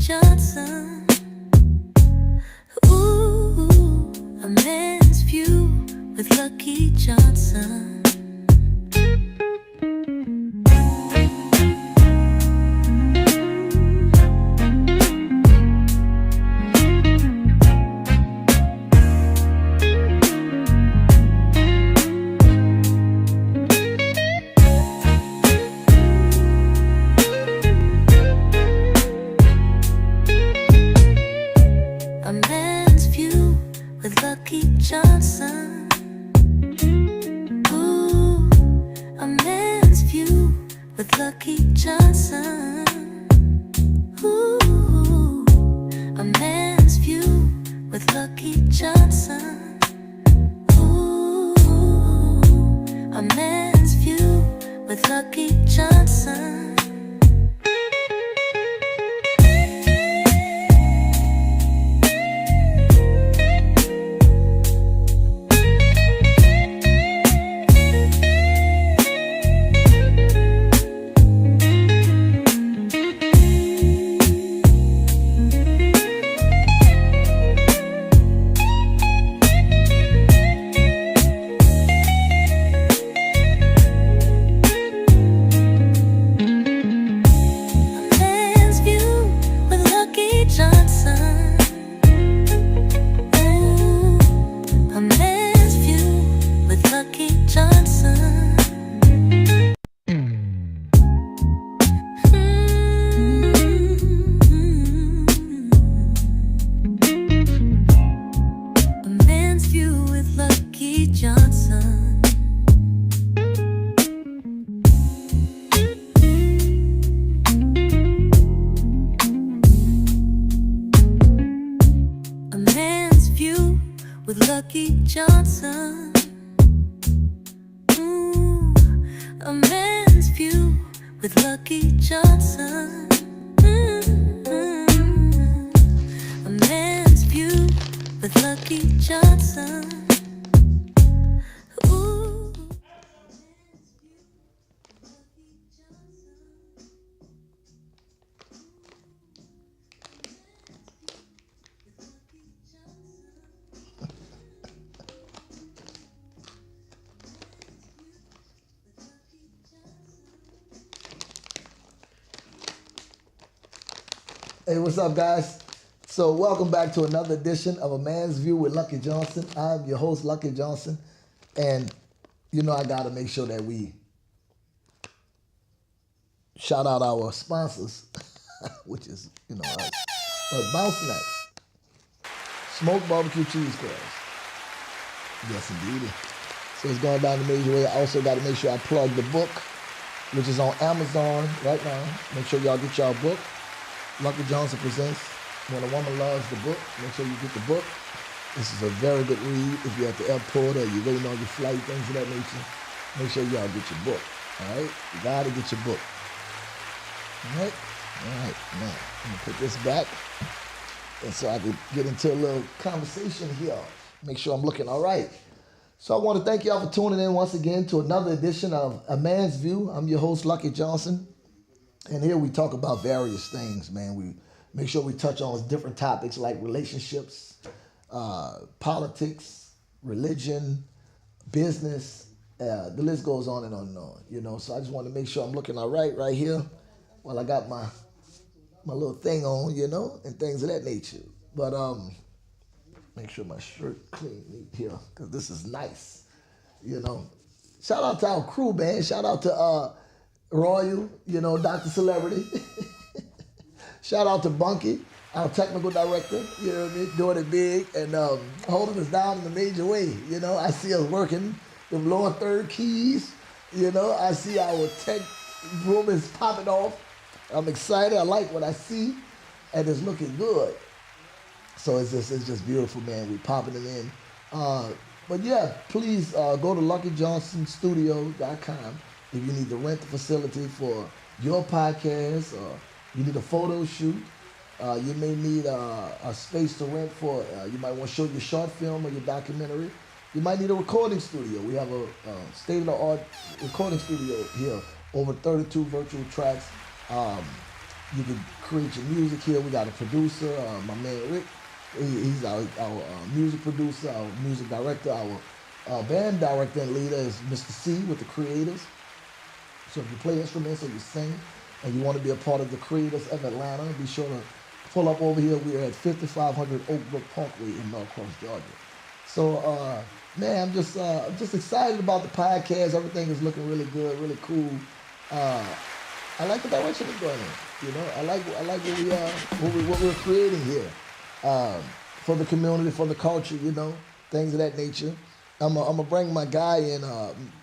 Johnson. Ooh, a man's view with Lucky Johnson. A man's view with Lucky Johnson. Ooh, a man's view with Lucky Johnson. Ooh, a man's view with Lucky Johnson. Ooh, a man's view with Lucky Johnson. With Lucky Johnson. Ooh, a man's view with Lucky Johnson. A man's view with Lucky Johnson. Ooh. Hey, what's up, guys? So welcome back to another edition of A Man's View with Lucky Johnson. I'm your host, Lucky Johnson. And, you know, I got to make sure that we shout out our sponsors, which is, you know, us. But Bounce Snacks, smoked barbecue cheese curls. Yes, indeed. So it's going down the major way. I also got to make sure I plug the book, which is on Amazon right now. Make sure y'all get y'all book. Lucky Johnson presents When a Woman Loves the Book. Make sure you get the book. This is a very good read if you're at the airport or you're waiting on your flight, things of that nature. Make sure y'all get your book. All right? You got to get your book. All right? All right. Now, I'm going to put this back. And so I can get into a little conversation here. Make sure I'm looking all right. So I want to thank y'all for tuning in once again to another edition of A Man's View. I'm your host, Lucky Johnson. And here we talk about various things, man. We make sure we touch on different topics like relationships, politics, religion, business. The list goes on and on and on, you know. So I just want to make sure I'm looking all right here while I got my little thing on, you know, and things of that nature. But make sure my shirt clean, neat here, because this is nice, you know. Shout out to our crew, man. Shout out to Royal, you know, Dr. Celebrity. Shout out to Bunky, our technical director, you know what I mean, doing it big and holding us down in a major way. You know, I see us working with lower third keys. You know, I see our tech room is popping off. I'm excited. I like what I see, and it's looking good. So it's just beautiful, man. We popping it in. But yeah, please go to LuckyJohnsonStudio.com if you need to rent the facility for your podcast or you need a photo shoot. You may need a space to rent for, you might want to show your short film or your documentary. You might need a recording studio. We have a state-of-the-art recording studio here, over 32 virtual tracks. You can create your music here. We got a producer, my man Rick. He's our music producer, our music director, our band director and leader is Mr. C with the Creators. So if you play instruments or you sing and you want to be a part of the Creators of Atlanta, be sure to pull up over here. We are at 5500 Oak Brook Parkway in Norcross, Georgia. So, man, I'm just excited about the podcast. Everything is looking really good, really cool. I like the direction it's going in. You know, I like what we're creating here for the community, for the culture. You know, things of that nature. I'm gonna bring my guy in,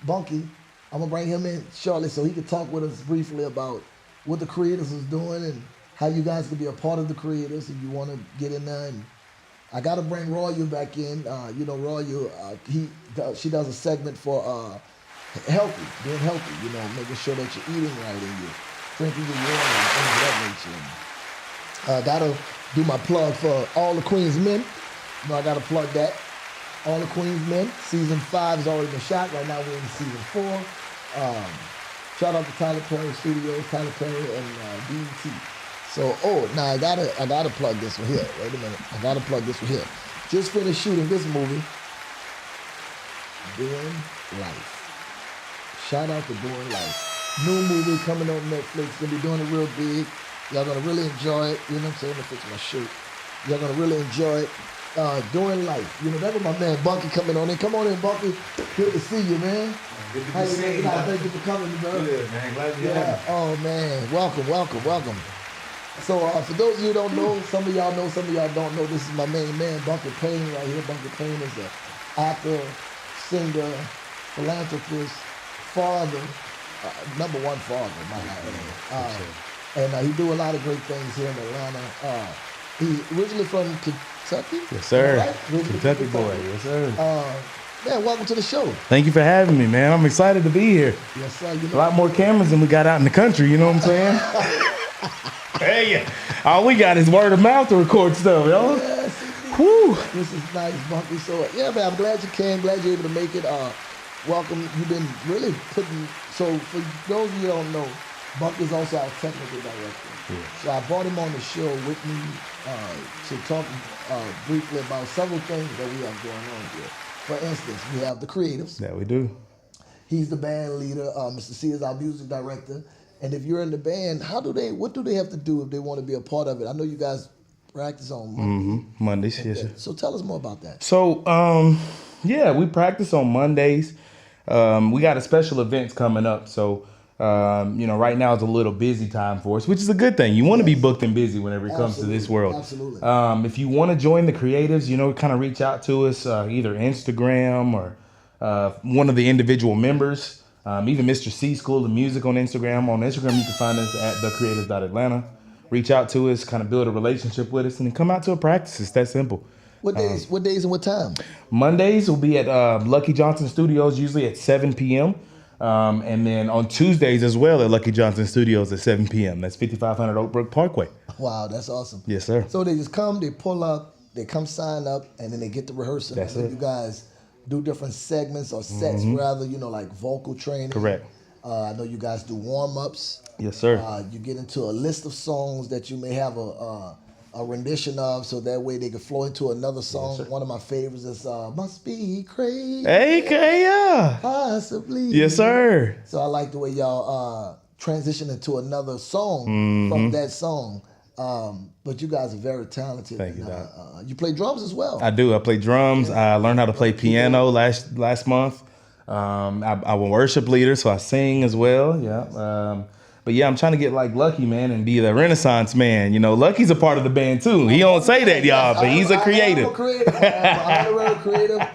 Bunky. I'm gonna bring him in shortly so he can talk with us briefly about what the Creators is doing and how you guys can be a part of the Creators if you want to get in there. And I gotta bring Royal back in. You know, Royal, she does a segment for healthy, being healthy. You know, making sure that you're eating right and you're drinking your water and things of that nature. Gotta do my plug for all the Queens Men. You know, I gotta plug that. All the Queens Men. Season 5 has already been shot. Right now we're in season 4. Shout out to Tyler Perry Studios, Tyler Perry and BET. So, now I gotta plug this one here. Wait a minute. I gotta plug this one here. Just finished shooting this movie, Doing Life. Shout out to Doing Life. New movie coming on Netflix. Gonna be doing it real big. Y'all gonna really enjoy it. You know what I'm saying? Let me fix my shirt. Y'all gonna really enjoy it. Doing Life. You know, that was my man Bunky coming on in. Come on in, Bunky. Good to see you, man. Good to be seen. Thank you for coming, bro. Good, man. Glad you're here. Oh, man. Welcome. So, for those of you who don't know, some of y'all know, some of y'all don't know, this is my main man, Bunky Payne, right here. Bunky Payne is an actor, singer, philanthropist, father, number one father, my life. And he do a lot of great things here in Atlanta. He originally from Kentucky? Yes, sir. Right? Kentucky boy. Yes, sir. Man, welcome to the show. Thank you for having me, man. I'm excited to be here. Yes, sir. You know, A lot more cameras than we got out in the country, you know what I'm saying? Hey, all we got is word of mouth to record stuff, yo. Yes, Whew. this is nice, Bunky. So, yeah, man, I'm glad you came. Glad you're able to make it. Welcome. You've been really putting... So, for those of you who don't know, Bunky's also our technical director. Yeah. So, I brought him on the show with me to talk briefly about several things that we have going on here. For instance, we have the Creatives. That we do. He's the band leader. Mr. C is our music director. And if you're in the band, what do they have to do if they want to be a part of it? I know you guys practice on Mondays. Mondays, yes, sir. So tell us more about that. So, yeah, we practice on Mondays. We got a special events coming up. So, you know, right now is a little busy time for us, which is a good thing. You want to be booked and busy whenever it comes to this world. Absolutely. If you want to join the Creatives, you know, kind of reach out to us, either Instagram or one of the individual members. Even Mr. C School of Music on Instagram. On Instagram, you can find us at thecreatives.atlanta. Reach out to us, kind of build a relationship with us, and then come out to a practice. It's that simple. What days and what time? Mondays will be at Lucky Johnson Studios, usually at 7 p.m. And then on Tuesdays as well at Lucky Johnson Studios at 7 p.m. That's 5500 Oak Brook Parkway. Wow, that's awesome. Yes, sir. So they just come, they pull up, they come sign up, and then they get to rehearsing. That's and then it. you guys do different segments or sets, rather, you know, like vocal training. Correct. I know you guys do warm-ups. Yes, sir. You get into a list of songs that you may have a rendition of, so that way they can flow into another song. Yes, one of my favorites is Must Be Crazy. Okay, yeah. Possibly. Yes, sir. So I like the way y'all transition into another song from that song. But you guys are very talented. Thank you, and, Doc. you play drums as well. I do. I play drums. I learned how to play piano last month. I'm a worship leader, so I sing as well. Yeah. But yeah, I'm trying to get like Lucky, man, and be the Renaissance man. You know, Lucky's a part of the band too. He don't say that, y'all, but he's a creative. I'm a creative. I'm a real creative.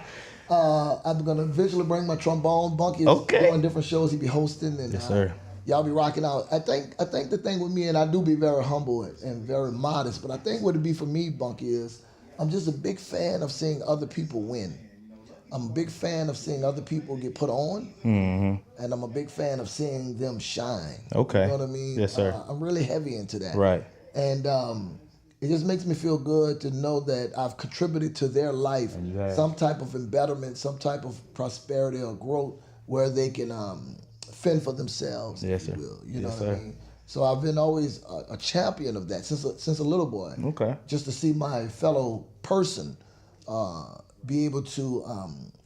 I'm gonna eventually bring my trombone. Bunky is doing different shows. He be hosting, and Yes, sir. y'all be rocking out. I think the thing with me, and I do be very humble and very modest, but I think what it be for me, Bunky, is I'm just a big fan of seeing other people win. I'm a big fan of seeing other people get put on, and I'm a big fan of seeing them shine. Okay. You know what I mean? Yes, sir. I'm really heavy into that. Right. And it just makes me feel good to know that I've contributed to their life, some type of embetterment, some type of prosperity or growth where they can fend for themselves, Yes, if you sir. will. You know Yes, what I sir. mean? So I've been always a champion of that since a little boy. Okay. Just to see my fellow person be able to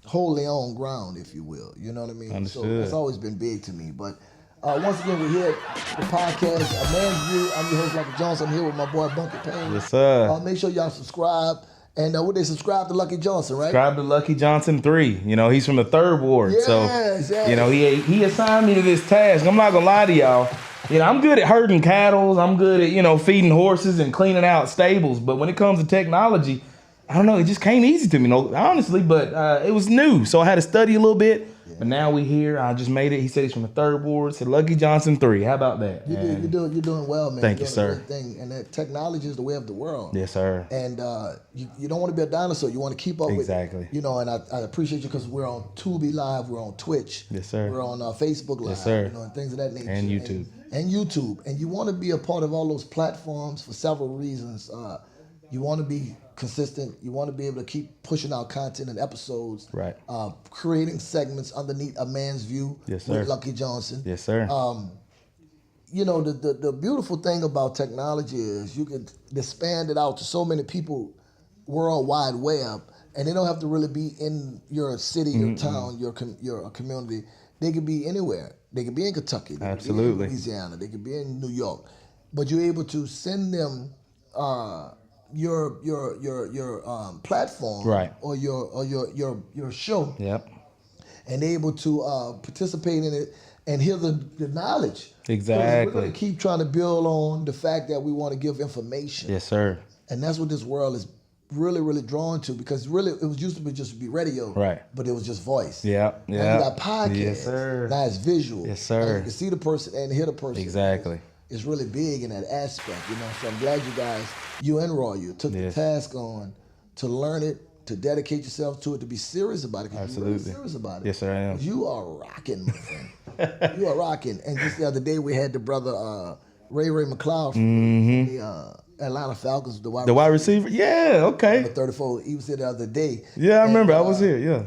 hold their own ground, if you will. You know what I mean? So Understood. that's always been big to me. But once again, we're here at the podcast, A Man's View. I'm your host, Lucky Johnson. I'm here with my boy, Bunky Payne. Yes, sir. Make sure y'all subscribe. And would they subscribe to Lucky Johnson, right? Subscribe to Lucky Johnson 3. You know, he's from the 3rd Ward. Yes, so, yes. you know, he assigned me to this task. I'm not going to lie to y'all. You know, I'm good at herding cattle. I'm good at, you know, feeding horses and cleaning out stables. But when it comes to technology, I don't know. It just came easy to me, honestly. But it was new. So I had to study a little bit. But now we here. I just made it. He said he's from the 3rd Ward. Said Lucky Johnson 3. How about that? You're doing well, man. Thank You're you, doing a sir. great thing. And that technology is the way of the world. Yes, sir. And you don't want to be a dinosaur. You want to keep up Exactly. with it. You know, and I appreciate you because we're on Tubi Live. We're on Twitch. Yes, sir. We're on Facebook Live. Yes, sir. You know, and things of that nature. And YouTube. And YouTube. And you want to be a part of all those platforms for several reasons. You want to be consistent. You want to be able to keep pushing out content and episodes. Right. Creating segments underneath A Man's View Yes, sir. with Lucky Johnson. Yes, sir. You know, the beautiful thing about technology is you can expand it out to so many people world wide web, and they don't have to really be in your city, your town, your community. They could be anywhere. They could be in Kentucky. They could be Absolutely. in Louisiana. They could be in New York. But you're able to send them your platform, Right. or your show, Yep. and able to participate in it and hear the knowledge. Exactly. We're going to keep trying to build on the fact that we want to give information. Yes, sir. And that's what this world is really, really drawn to, because really it was used to be just be radio. Right. But it was just voice. Yep. Now Yeah. you got podcasts. Yes, sir. Now it's visual. Yes, sir. Now you can see the person and hear the person. Exactly. It's really big in that aspect, you know. So I'm glad you and Roy, took Yes. the task on to learn it, to dedicate yourself to it, to be serious about it. 'Cause you're really Absolutely. serious about it. Yes, sir, I am. You are rocking, my friend. You are rocking. And just the other day we had the brother Ray McLeod from the Atlanta Falcons, the The wide receiver? Yeah, okay. 34. He was here the other day. Yeah, I And, remember. I was here, yeah.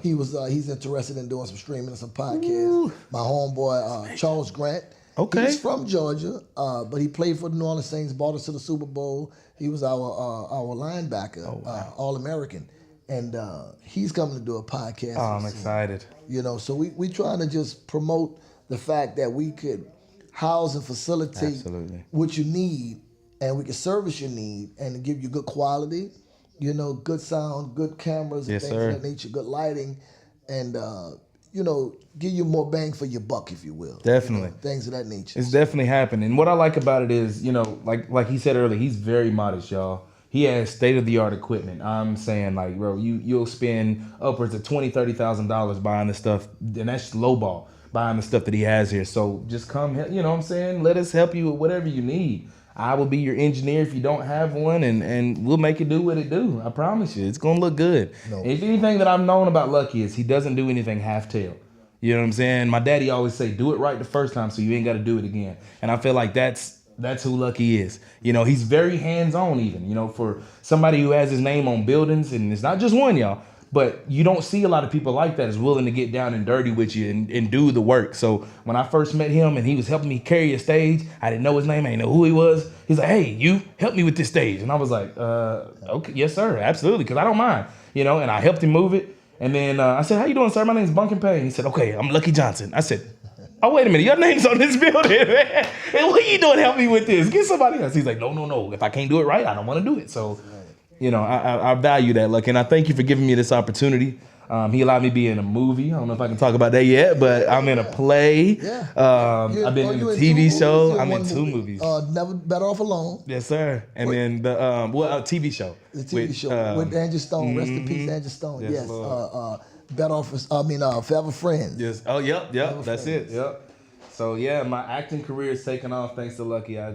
He's interested in doing some streaming and some podcasts. My homeboy Charles Grant. Okay. He's from Georgia, but he played for the New Orleans Saints, brought us to the Super Bowl. He was our linebacker, All-American. And he's coming to do a podcast. Oh, I'm soon. excited. You know, so we trying to just promote the fact that we could house and facilitate Absolutely. what you need, and we can service your need and give you good quality, you know, good sound, good cameras, and Yes, things sir. of that nature, good lighting, and you know, give you more bang for your buck, if you will. Definitely. You know, things of that nature. It's definitely happening. And what I like about it is, you know, like he said earlier, he's very modest, y'all. He has state-of-the-art equipment. I'm saying, like, bro, you'll spend upwards of $20,000-$30,000 buying the stuff, and that's lowball, buying the stuff that he has here. So just come, you know what I'm saying? Let us help you with whatever you need. I will be your engineer if you don't have one, and we'll make it do what it do. I promise you. It's going to look good. No. If anything that I've known about Lucky is he doesn't do anything half-tail. You know what I'm saying? My daddy always say, do it right the first time so you ain't got to do it again. And I feel like that's who Lucky is. You know, he's very hands-on even, you know, for somebody who has his name on buildings, and it's not just one, y'all, but you don't see a lot of people like that is willing to get down and dirty with you and do the work. So when I first met him and he was helping me carry a stage, I didn't know his name, I didn't know who he was. He's like, hey, you help me with this stage. And I was like, okay, yes, sir, absolutely, because I don't mind, you know, and I helped him move it. And then I said, how you doing, sir? My name's Bunky Payne. He said, okay, I'm Lucky Johnson. I said, oh, wait a minute, your name's on this building, man. And what you doing? Help me with this. Get somebody else. He's like, no. If I can't do it right, I don't want to do it. So, you know, I value that, Lucky. And I thank you for giving me this opportunity. He allowed me to be in a movie. I don't know if I can talk about that yet, but I'm in a play. Yeah. I've been in a TV show. I'm in 2 movies. Never Better Off Alone. Yes, sir. And then the TV show. The TV show with Angie Stone. Rest in peace, Angie Stone. Yes, Yes. Lord. Better Off. Forever Friends. Yes. Oh, yep. That's it. Yep. So yeah, my acting career is taking off thanks to Lucky. I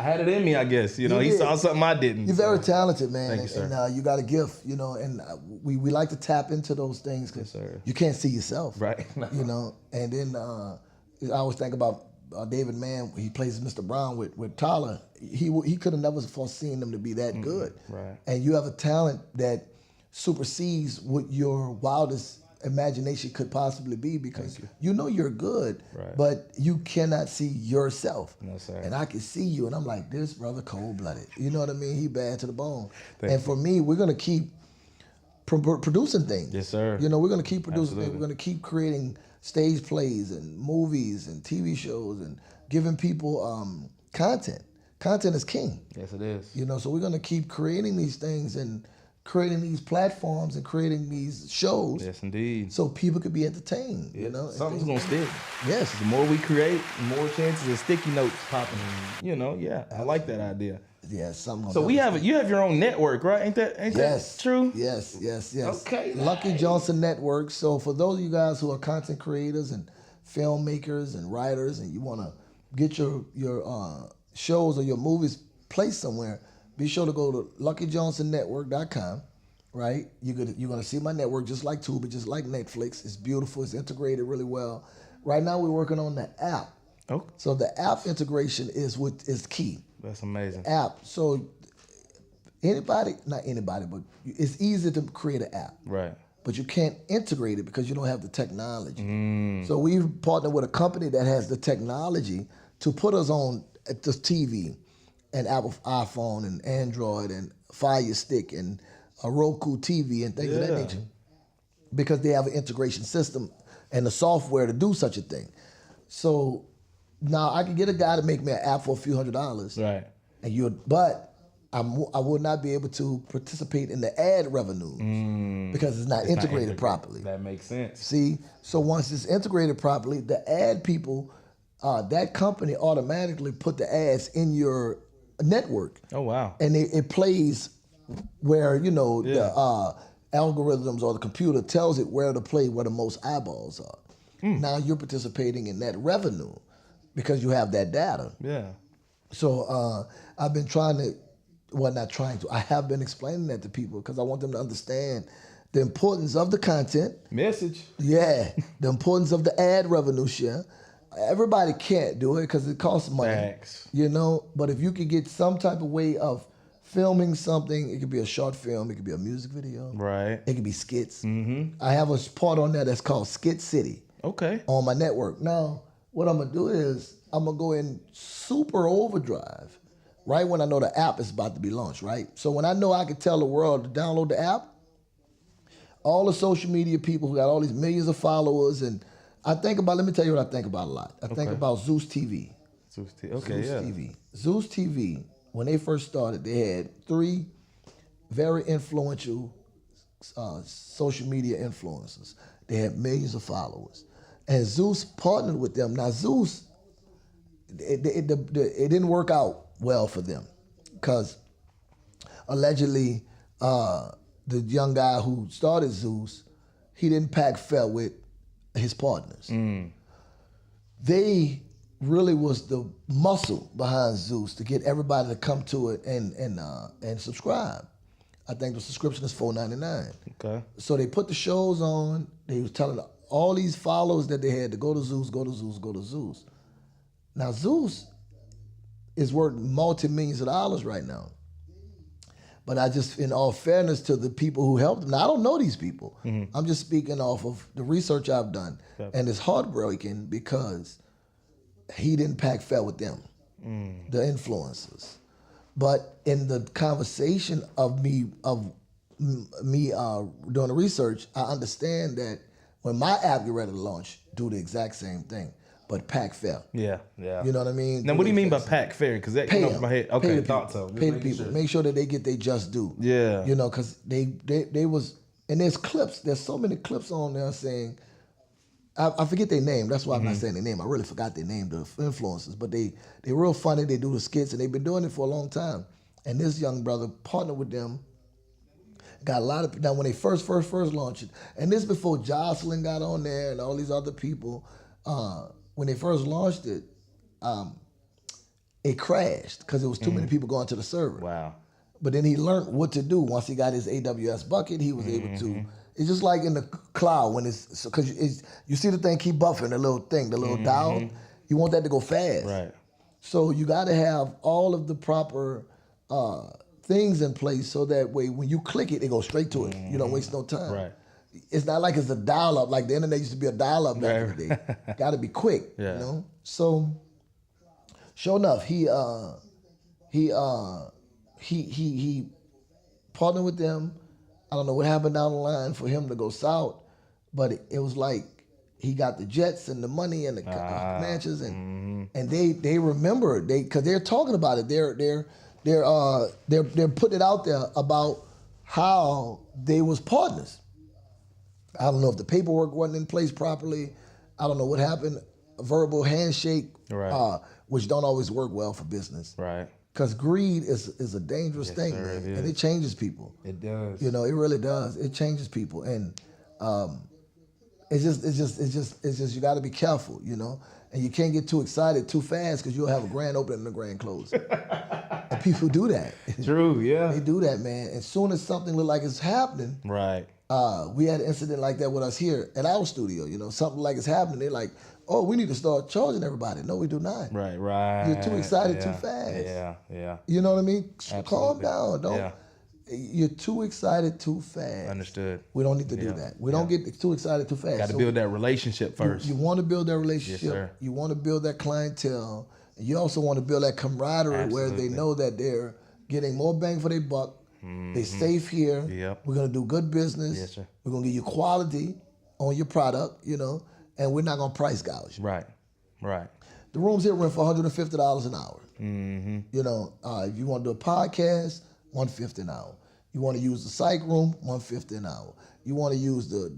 had it in me, I guess. You know, he did. saw something I didn't. You're very talented, man. Thank you, sir. And you got a gift, you know, and we like to tap into those things because Yes, sir. you can't see yourself. Right. You know, and then I always think about David Mann. He plays Mr. Brown with Tyler. He could have never foreseen them to be that good. right. And you have a talent that supersedes what your wildest imagination could possibly be, because you know you're good, Right. but you cannot see yourself. No, sir. And I can see you, and I'm like, this brother cold-blooded. You know what I mean? He bad to the bone. Thank and you. for me, we're gonna keep producing things. Yes, sir. You know, we're gonna keep producing things. Absolutely. We're gonna keep creating stage plays and movies and TV shows and giving people content. Content is king. Yes, it is. You know, so we're gonna keep creating these things and creating these platforms and creating these shows, Yes, indeed. so people could be entertained. You know, and Something's things- gonna stick. Yes. The more we create, the more chances of sticky notes popping. You know, yeah, I like that idea. Yeah, something. So you have your own network, right? Ain't Yes. that true? Yes. Okay, Lucky nice. Johnson Network. So for those of you guys who are content creators and filmmakers and writers, and you want to get your shows or your movies placed somewhere, be sure to go to LuckyJohnsonNetwork.com. Right? You're gonna see my network just like Tubi, just like Netflix. It's beautiful. It's integrated really well. Right now we're working on the app. Oh, So the app integration is key. that's amazing. App. So not anybody, but it's easy to create an app. Right. But you can't integrate it because you don't have the technology. So we've partnered with a company that has the technology to put us on the TV and Apple iPhone and Android and Fire Stick and a Roku TV and things of that Yeah. nature, because they have an integration system and the software to do such a thing. So now I can get a guy to make me an app for a few $100s, Right. but I will not be able to participate in the ad revenue because it's not It's not integrated properly. That makes sense. See, so once it's integrated properly, the ad people, that company automatically put the ads in your network, Oh wow. and it plays where Yeah. the algorithms or the computer tells it where to play where the most eyeballs are. Now you're participating in that revenue because you have that data. Yeah. So I've been trying to, well, not trying to, I have been explaining that to people because I want them to understand the importance of the content. Message. Yeah, the importance of the ad revenue share. Everybody can't do it because it costs money. Facts. You know, but if you could get some type of way of filming something, it could be a short film, it could be a music video, Right. it could be skits. I have a part on there that's called Skit City Okay. on my network. Now, what I'm gonna do is I'm gonna go in super overdrive right when I know the app is about to be launched, right? So when I know I can tell the world to download the app, all the social media people who got all these millions of followers, and let me tell you what I think about a lot. I think Okay. about Zeus TV. Okay. Zeus Yeah. TV. Zeus TV, when they first started, they had 3 very influential social media influencers. They had millions of followers. And Zeus partnered with them. Now, Zeus, it didn't work out well for them because allegedly the young guy who started Zeus, he didn't pack fair with his partners. They really was the muscle behind Zeus to get everybody to come to it and subscribe. I think the subscription is $4.99. Okay. So they put the shows on. They was telling all these followers that they had to go to Zeus, go to Zeus, go to Zeus. Now Zeus is worth multi-millions of dollars right now. But I just, in all fairness to the people who helped them, now I don't know these people. I'm just speaking off of the research I've done. Yep. And it's heartbreaking because he didn't pack fair with them, the influencers. But in the conversation of me doing the research, I understand that when my app get ready to launch, do the exact same thing, but pack fair. Yeah. Yeah. You know what I mean? Now, what do you mean by pack fair? Because that Pay came off them. my head. Pay Okay, the thought people. so. Just Pay the making people. sure. Make sure that they get their just due. Yeah. You know, because they was, and there's clips. There's so many clips on there saying, I forget their name. That's why I'm not saying their name. I really forgot their name, the influencers. But they real funny. They do the skits, and they've been doing it for a long time. And this young brother partnered with them. Got a lot of, now when they first launched it, and this before Jocelyn got on there and all these other people, when they first launched it, it crashed because there was too many people going to the server. Wow. But then he learned what to do. Once he got his AWS bucket, he was able to. It's just like in the cloud when it's, because you see the thing keep buffering, the little thing, the little dial. You want that to go fast. Right. So you got to have all of the proper things in place so that way when you click it, it goes straight to it. You don't waste no time. Right. it's not like it's a dial up. Like the internet used to be a dial up back in the day. Got to be quick, Yeah. you know. So, sure enough, he partnered with them. I don't know what happened down the line for him to go south, but it was like he got the jets and the money and the mansions and they remember because they're talking about it. They're putting it out there about how they was partners. I don't know if the paperwork wasn't in place properly. I don't know what happened. A verbal handshake, Right. which don't always work well for business. Right. Because greed is a dangerous thing, sir, man, it and is. it changes people. It does. You know, it really does. It changes people, and it's just you got to be careful, you know, and you can't get too excited too fast because you'll have a grand opening and a grand close. And people do that. True. Yeah. They do that, man. As soon as something look like it's happening, Right. we had an incident like that with us here at our studio. You know, something like it's happening. They're like, "Oh, we need to start charging everybody." No, we do not. Right. Right. You're too excited too Yeah. fast. Yeah. Yeah. You know what I mean? Calm Absolutely. down. Don't. Yeah. You're too excited too fast. Understood. We don't need to do Yeah. that. We don't get too excited too fast. Got to So build that relationship first. You want to build that relationship. sir. You want to build that clientele. And you also want to build that camaraderie where they Absolutely. know that they're getting more bang for their buck. They're safe here. Yep. We're going to do good business. Yes, sir. We're going to give you quality on your product, you know, and we're not going to price gouge. Right. Right. The rooms here rent for $150 an hour. You know, if you want to do a podcast, $150 an hour. You want to use the psych room, $150 an hour. You want to use the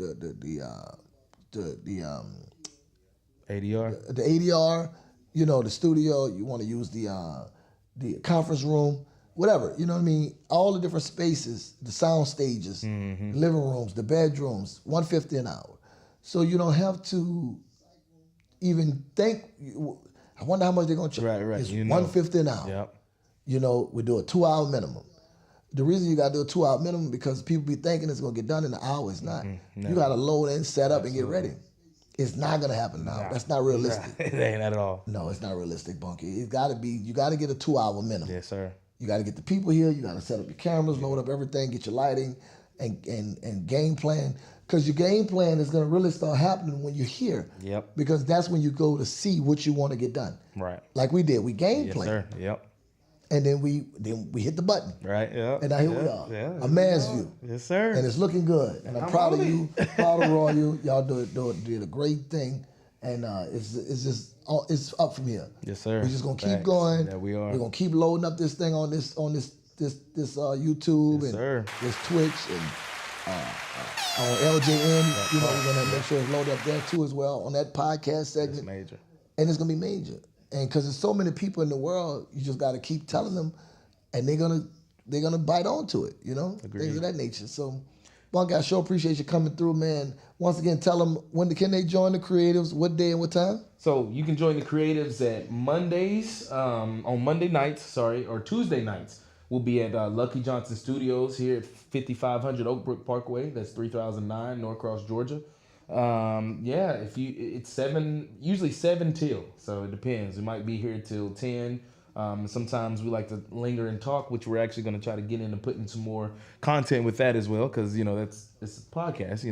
ADR. ADR, you know, the studio. You want to use the conference room, whatever. You know what I mean? All the different spaces, the sound stages, the living rooms, the bedrooms, $150 an hour. So you don't have to even think. I wonder how much they're gonna charge. Right, right. It's You know. $150 an hour. Yep. You know, we do a 2-hour minimum. The reason you gotta do a 2-hour minimum because people be thinking it's gonna get done in an hour. It's not. You gotta load in, set up, and get ready. It's not gonna happen now. That's not realistic. It ain't at all. No, it's not realistic, Bunky. It's gotta be. You gotta get a 2-hour minimum. Yes, sir. You gotta get the people here. You gotta set up your cameras, load up everything, get your lighting, and game plan. Because your game plan is gonna really start happening when you're here. Yep. Because that's when you go to see what you want to get done. Right. Like we did. We game Yes, plan, sir. Yep. and then we hit the button. Right. Yep. And now here we Yep. are, Yeah. a man's view. Yes, sir. And it's looking good. And I'm I'm proud of on it. you, proud of Roy. Y'all did a great thing. And it's just it's up from here. Yes, sir. We're just gonna keep Facts. going. That we are. We're gonna keep loading up this thing on this YouTube Yes, and sir. this Twitch and on LJN. You know, we're gonna make sure it's loaded up there too as well on that podcast It's segment. major. And it's gonna be major. And because there's so many people in the world, you just gotta keep telling them, and they're gonna bite onto it. You know, things of that nature. So, Bunk, I sure appreciate you coming through, man. Once again, tell them when can they join the creatives, what day and what time. So you can join the creatives at Mondays, on Monday nights, or Tuesday nights. We'll be at Lucky Johnson Studios here at 5500 Oakbrook Parkway. That's 3009 Norcross, Georgia. It's usually 7 till. So it depends. We might be here till 10. Sometimes we like to linger and talk, which we're actually going to try to get into putting some more content with that as well, because it's a podcast.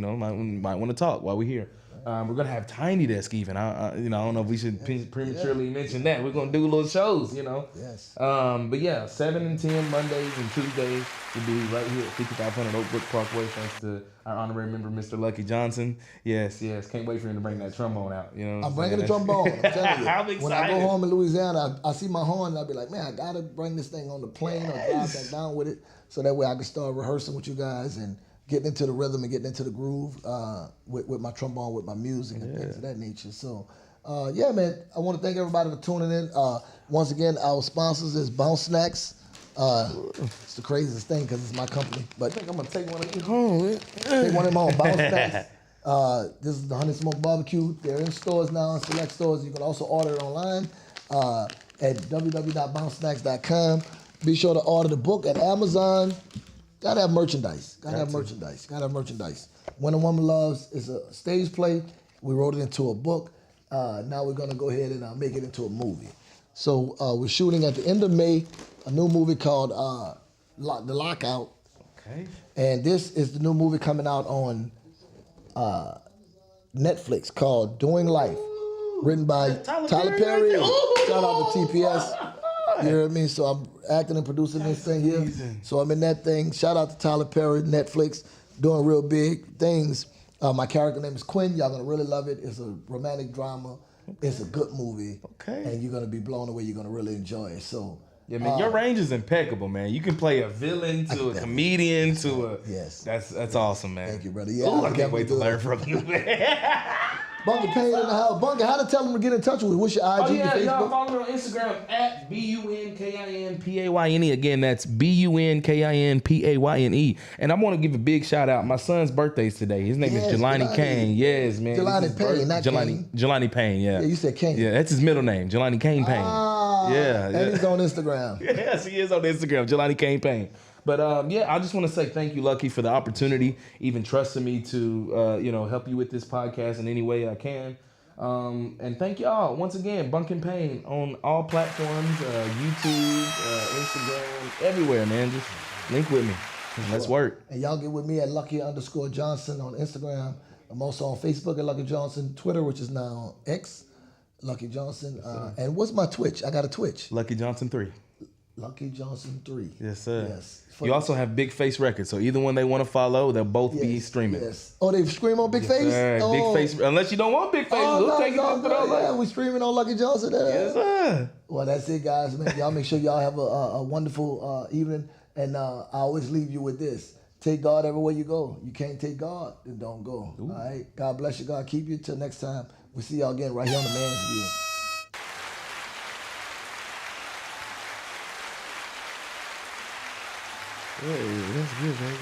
Might want to talk while we're here. We're gonna have Tiny Desk even. I don't know if we should prematurely mention that. We're gonna do little shows. Yes. But yeah, 7 and 10 Mondays and Tuesdays will be right here at 5500 Oakbrook Parkway. Thanks to our honorary member, Mr. Lucky Johnson. Yes. Can't wait for him to bring that trombone out. I'm bringing the trombone. I'm telling you. I'm When I go excited. home in Louisiana, I see my horn and I'll be like, man, I gotta bring this thing on the plane or drive back down with it, so that way I can start rehearsing with you guys and getting into the rhythm and getting into the groove with my trombone, with my music and things of that nature. So, man, I want to thank everybody for tuning in. Once again, our sponsors is Bounce Snacks. It's the craziest thing because it's my company, but I think I'm gonna take one of these home. take one of them home. Bounce Snacks. This is the Honey Smoke Barbecue. They're in stores now, in select stores. You can also order it online at www.bouncesnacks.com. Be sure to order the book at Amazon. Gotta have merchandise. Gotta have merchandise. When a Woman Loves is a stage play. We wrote it into a book. Now we're gonna go ahead and make it into a movie. So we're shooting at the end of May a new movie called The Lockout. Okay. And this is the new movie coming out on Netflix called Doing Life, written by Tyler Perry. Shout out to TPS. You know what I mean? So I'm acting and producing this thing here. So I'm in that thing. Shout out to Tyler Perry, Netflix, doing real big things. My character name is Quinn. Y'all gonna really love it. It's a romantic drama. It's a good movie. Okay. And you're gonna be blown away. You're gonna really enjoy it. So Yeah, man, your range is impeccable, man. You can play a villain to a comedian to a. Yes. That's awesome, man. Thank you, brother. Yeah, Ooh, I I can't wait to definitely learn from you, man. Bunker Payne in the house. Bunker, how to tell them to get in touch with you? What's your IG, Oh your yeah, y'all Facebook? follow me on Instagram at BUNKINPAYNE. Again, that's BUNKINPAYNE. And I want to give a big shout out. My son's birthday's today. His name Yes, is Jelani Jelani. Kane. Yes, man. Jelani This is Payne, not Kane. Jelani Payne. Yeah. Yeah, you said Kane. Yeah, that's his middle name, Jelani Kane Payne. Yeah, And he's on Instagram. Yes, he is on Instagram, Jelani Kane Payne. But yeah, I just want to say thank you, Lucky, for the opportunity, even trusting me to help you with this podcast in any way I can. And thank y'all once again, Bunkin Payne on all platforms, YouTube, Instagram, everywhere, man. Just link with me. Let's work. And y'all get with me at Lucky_Johnson on Instagram. I'm also on Facebook at Lucky Johnson, Twitter, which is now X, Lucky Johnson. And what's my Twitch? I got a Twitch. Lucky Johnson 3. Lucky Johnson 3. Yes, sir. Yes. You also have Big Face Records, so either one they want to follow, they'll both be Yes, streaming. Yes. Oh, they stream on Big Face? Sir, Oh. Big Face, unless you don't want Big Face, Oh, we'll no, take it no, up with all yeah, that. we streaming on Lucky Johnson. Yes, sir. Well, that's it, guys. Man, y'all make sure y'all have a wonderful evening. And I always leave you with this. Take God everywhere you go. You can't take God, then don't go. All right? God bless you. God keep you. Till next time. We'll see y'all again right here on The Man's View. Hey, that's good, man.